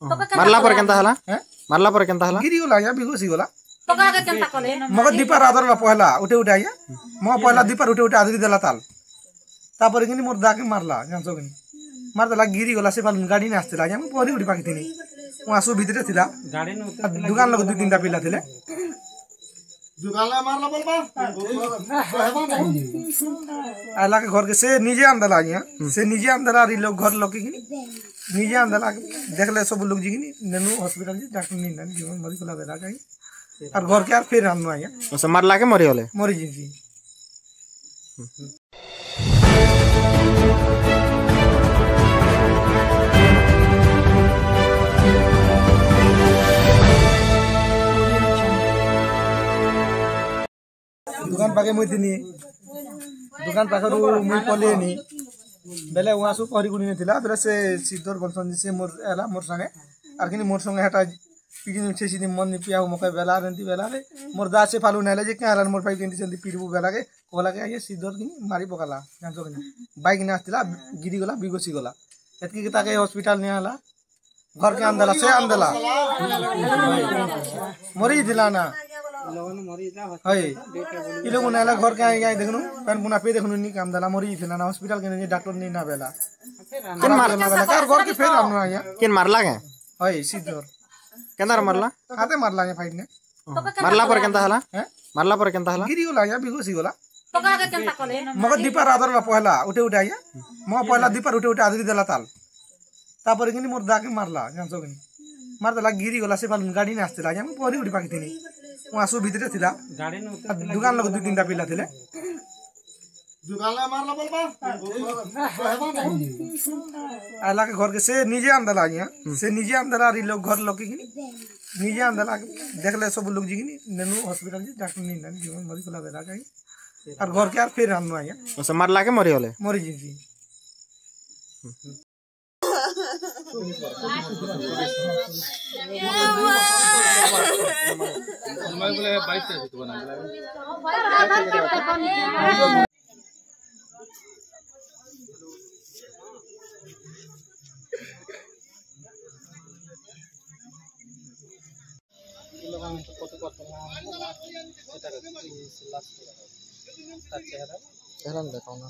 मारला पर केनता हला मारला पर केनता हला गिरी गला या बिगोसी गला मग दीपार आदर बा पहला उठे उठे आया मग पहला दीपार उठे उठे आदरी देला ताल तापर किनी मोर दाके मारला जानसो किनी मार देला गिरी गला से पालन गाड़ी ने आस्तेला या मग पहली उठी पाकी थिनी मु आसु भितरे थिला गाड़ी ने दुकान लग दु तीनटा पिला थिले दुकान ला मारला बोलबा आला के घर के से निजे आंदला या से निजे आंदला री लोग घर लोग की निजे आंदला देखले सब लोग जी की नेनु हॉस्पिटल जी डॉक्टर नी नन जीवन मरी कोला बेला गई और घर के यार फिर आनो आया ओसे मारला के मरी होले मरी जी दुकान पाके मुई थिनी दुकान पाखरु मुई पलेनी बेले उहासु पहरी गुनी थिला बेले से सिद्धर बलसन से मोर एला मोर संगे आर किनी मोर संगे हटा पिगिन छे सिनी मन नि पिया मके बेला रंती बेला रे मोर दा से फालु नाले जे के हलान मोर पाई केंती चंदी पिरबु बेला के कोला के आये सिद्धर किनी मारी पकाला जानसो किनी बाइक ने आस्तिला गिरी गला बिगोसी गला एतकी के ताके हॉस्पिटल ने आला घर के अंदला से अंदला मरी दिला ना हाय ई लोग नाला घर के आई देखनु पेन पुना पे देखनु नी काम दला मरी थिला ना हॉस्पिटल के डॉक्टर नी ना बेला केन मारला बेला कार घर के फेर आनो आया केन मारला के हाय सिद्धर केनर मारला हाथे मारला के फाइट ने मारला पर केनता हला मारला पर केनता हला गिरी गला या बिगोसी गला मग दीपार आदर बा पहला उठे उठे आया मग पहला दीपार उठे उठे आदरी देला ताल तापर किनी मोर दाके मारला जानसो किनी मार देला गिरी गला से पालन गाड़ी ने आस्तेला या मग पहरी उठी पाकी थिनी मु आसु भितरे थिला गाड़ी ने दुकान लग दु तीनटा पिला थिले दुकान ला मारला बोलबा आला के घर के से निजे आंदला या से निजे आंदला री लोग घर लोग की निजे आंदला देखले सब लोग जी की नेनु हॉस्पिटल जी डॉक्टर नी नन जीवन मरी कोला बेला गई और घर के यार फिर आनो आया ओसे मारला के मरी होले मरी जी मैं बोले 22 से तो बना चेहरा देखो ना